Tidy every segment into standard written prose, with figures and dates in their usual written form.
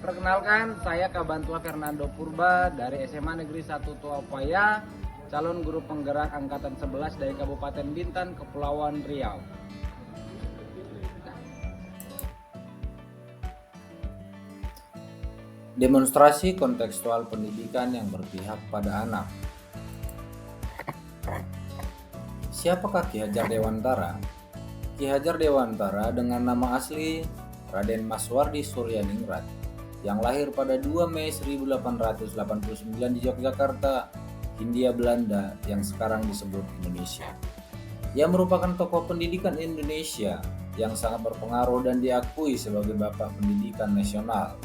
Perkenalkan, saya Kabantua Fernando Purba dari SMA Negeri 1 Tuapaya, calon guru penggerak Angkatan 11 dari Kabupaten Bintan, Kepulauan Riau. Demonstrasi kontekstual pendidikan yang berpihak pada anak. Siapakah Ki Hajar Dewantara? Ki Hajar Dewantara dengan nama asli Raden Maswardi Suryaningrat yang lahir pada 2 Mei 1889 di Yogyakarta, Hindia Belanda yang sekarang disebut Indonesia. Ia merupakan tokoh pendidikan Indonesia yang sangat berpengaruh dan diakui sebagai Bapak Pendidikan Nasional,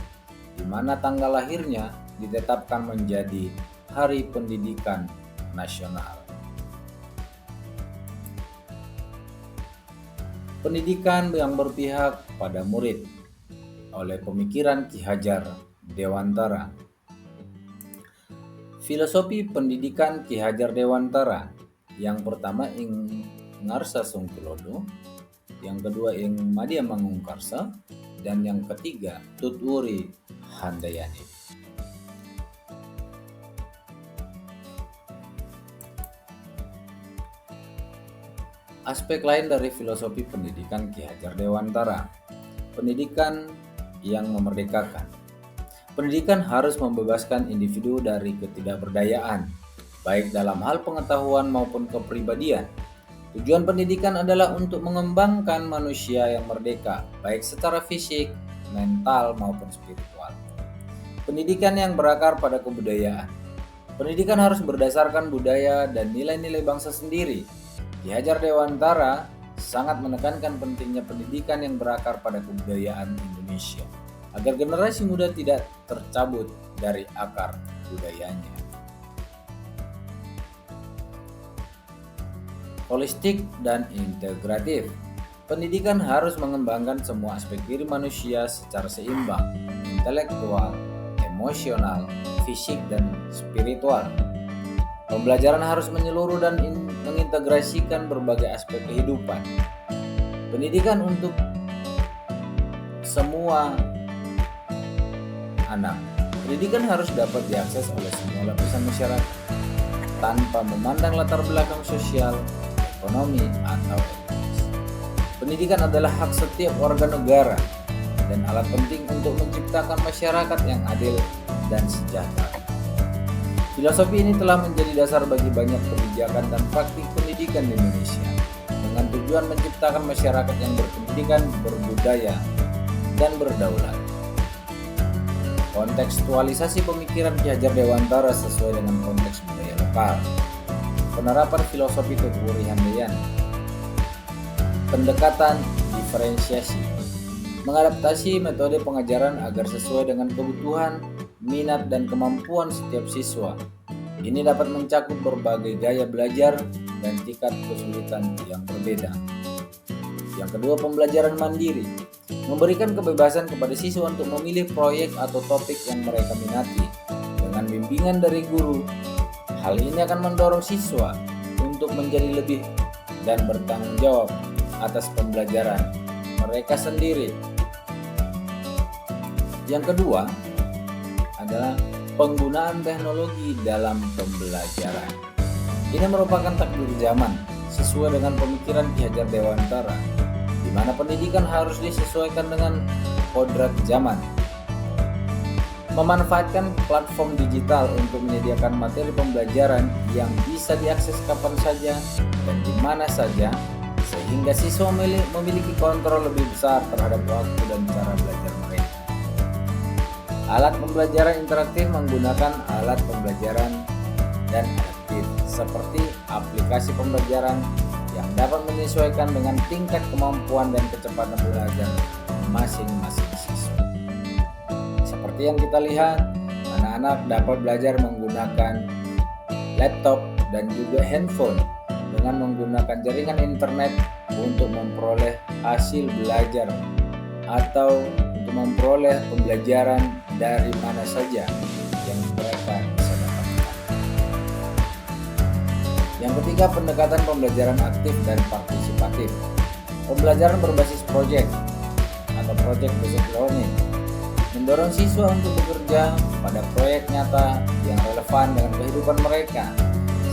di mana tanggal lahirnya ditetapkan menjadi Hari Pendidikan Nasional. Pendidikan yang berpihak pada murid oleh pemikiran Ki Hajar Dewantara. Filosofi pendidikan Ki Hajar Dewantara, yang pertama ing Ngarsa Sungkulodo, yang kedua ing Madya Mangungkarsa, dan yang ketiga Tutwuri Handayani. Aspek lain dari filosofi pendidikan Ki Hajar Dewantara, pendidikan yang memerdekakan. Pendidikan harus membebaskan individu dari ketidakberdayaan, baik dalam hal pengetahuan maupun kepribadian. Tujuan pendidikan adalah untuk mengembangkan manusia yang merdeka, baik secara fisik, mental, maupun spiritual. Pendidikan yang berakar pada kebudayaan. Pendidikan harus berdasarkan budaya dan nilai-nilai bangsa sendiri. Ki Hajar Dewantara sangat menekankan pentingnya pendidikan yang berakar pada kebudayaan Indonesia, agar generasi muda tidak tercabut dari akar budayanya. Holistik dan integratif. Pendidikan harus mengembangkan semua aspek diri manusia secara seimbang, intelektual, emosional, fisik, dan spiritual. Pembelajaran harus menyeluruh dan mengintegrasikan berbagai aspek kehidupan. Pendidikan untuk semua anak. Pendidikan harus dapat diakses oleh semua lapisan masyarakat tanpa memandang latar belakang sosial, ekonomi, atau etnis. Pendidikan adalah hak setiap warga negara dan alat penting untuk menciptakan masyarakat yang adil dan sejahtera. Filosofi ini telah menjadi dasar bagi banyak kebijakan dan praktik pendidikan di Indonesia dengan tujuan menciptakan masyarakat yang berpendidikan, berbudaya, dan berdaulat. Kontekstualisasi pemikiran Ki Hajar Dewantara sesuai dengan konteks budaya lokal. Penerapan filosofi Tutwuri Handayani. Pendekatan diferensiasi. Mengadaptasi metode pengajaran agar sesuai dengan kebutuhan, minat, dan kemampuan setiap siswa. Ini dapat mencakup berbagai gaya belajar dan tingkat kesulitan yang berbeda. Yang kedua, pembelajaran mandiri. Memberikan kebebasan kepada siswa untuk memilih proyek atau topik yang mereka minati dengan bimbingan dari guru. Hal ini akan mendorong siswa untuk menjadi lebih dan bertanggung jawab atas pembelajaran mereka sendiri. Yang kedua adalah penggunaan teknologi dalam pembelajaran. Ini merupakan takdir zaman sesuai dengan pemikiran Ki Hajar Dewantara, di mana pendidikan harus disesuaikan dengan kodrat zaman. Memanfaatkan platform digital untuk menyediakan materi pembelajaran yang bisa diakses kapan saja dan di mana saja, sehingga siswa memiliki kontrol lebih besar terhadap waktu dan cara belajar mereka. Alat pembelajaran interaktif menggunakan alat pembelajaran dan adaptif seperti aplikasi pembelajaran yang dapat menyesuaikan dengan tingkat kemampuan dan kecepatan belajar masing-masing siswa. Seperti yang kita lihat, anak-anak dapat belajar menggunakan laptop dan juga handphone dengan menggunakan jaringan internet untuk memperoleh hasil belajar atau untuk memperoleh pembelajaran dari mana saja yang mereka bisa dapatkan. Yang ketiga, pendekatan pembelajaran aktif dan partisipatif. Pembelajaran berbasis proyek atau project based learning mendorong siswa untuk bekerja pada proyek nyata yang relevan dengan kehidupan mereka,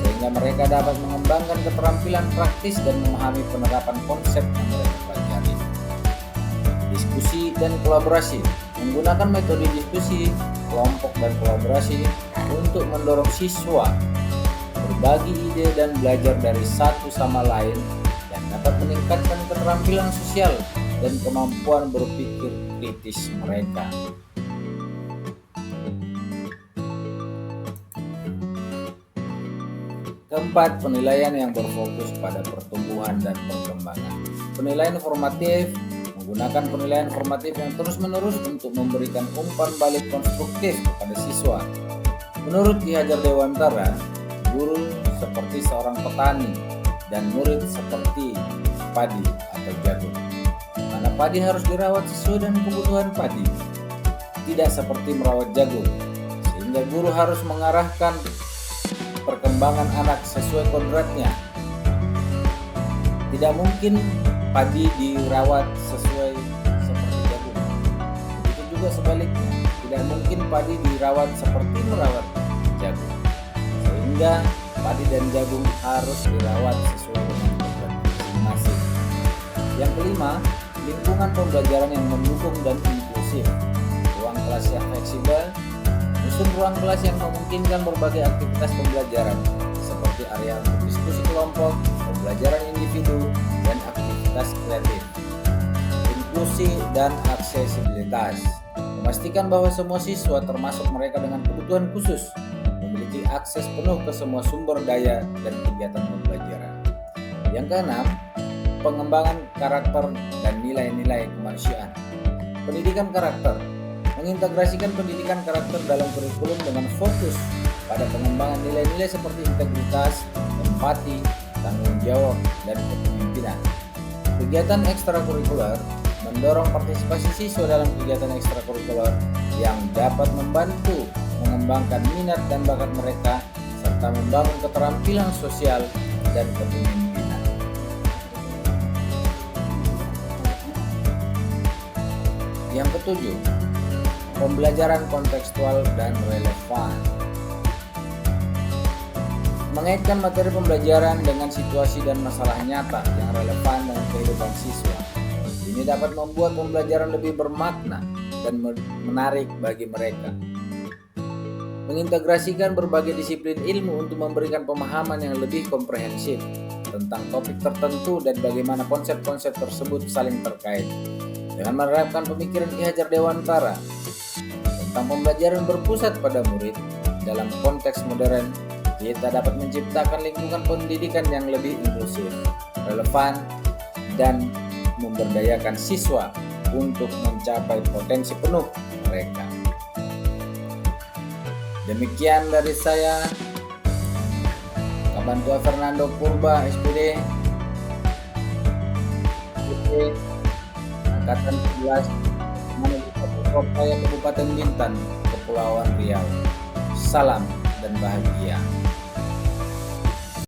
sehingga mereka dapat mengembangkan keterampilan praktis dan memahami penerapan konsep yang mereka pelajari. Diskusi dan kolaborasi. Menggunakan metode diskusi, kelompok dan kolaborasi untuk mendorong siswa berbagi ide dan belajar dari satu sama lain dan dapat meningkatkan keterampilan sosial dan kemampuan berpikir kritis mereka. Keempat, penilaian yang berfokus pada pertumbuhan dan perkembangan. Penilaian formatif menggunakan penilaian formatif yang terus-menerus untuk memberikan umpan balik konstruktif kepada siswa. Menurut Ki Hajar Dewantara, guru seperti seorang petani dan murid seperti padi atau jagung. Karena padi harus dirawat sesuai dengan kebutuhan padi, tidak seperti merawat jagung, sehingga guru harus mengarahkan perkembangan anak sesuai kodratnya. Tidak mungkin padi dirawat sesuai seperti jagung. Begitu juga sebaliknya, tidak mungkin padi dirawat seperti merawat jagung. Sehingga padi dan jagung harus dirawat sesuai dengan kodrat masing-masing. Yang kelima, lingkungan pembelajaran yang mendukung dan inklusif. Ruang kelas yang fleksibel. Susun ruang kelas yang memungkinkan berbagai aktivitas pembelajaran seperti area untuk diskusi kelompok, pembelajaran individu, dan aktivitas kreatif. Inklusi dan aksesibilitas. Memastikan bahwa semua siswa termasuk mereka dengan kebutuhan khusus memiliki akses penuh ke semua sumber daya dan kegiatan pembelajaran. Yang keenam, pengembangan karakter dan nilai-nilai kemanusiaan. Pendidikan karakter. Mengintegrasikan pendidikan karakter dalam kurikulum dengan fokus pada pengembangan nilai-nilai seperti integritas, empati, tanggung jawab, dan kepemimpinan. Kegiatan ekstrakurikuler mendorong partisipasi siswa dalam kegiatan ekstrakurikuler yang dapat membantu mengembangkan minat dan bakat mereka serta membangun keterampilan sosial dan kepemimpinan. Yang ketujuh, pembelajaran kontekstual dan relevan. Mengaitkan materi pembelajaran dengan situasi dan masalah nyata yang relevan dengan kehidupan siswa. Ini dapat membuat pembelajaran lebih bermakna dan menarik bagi mereka. Mengintegrasikan berbagai disiplin ilmu untuk memberikan pemahaman yang lebih komprehensif tentang topik tertentu dan bagaimana konsep-konsep tersebut saling terkait. Dengan menerapkan pemikiran Ki Hajar Dewantara tentang pembelajaran berpusat pada murid dalam konteks modern, kita dapat menciptakan lingkungan pendidikan yang lebih inklusif, relevan, dan memberdayakan siswa untuk mencapai potensi penuh mereka. Demikian dari saya, Kabantua Fernando Purba, SPD, Angkatan 11, Kabupaten Bintan, Kepulauan Riau. Salam dan bahagia.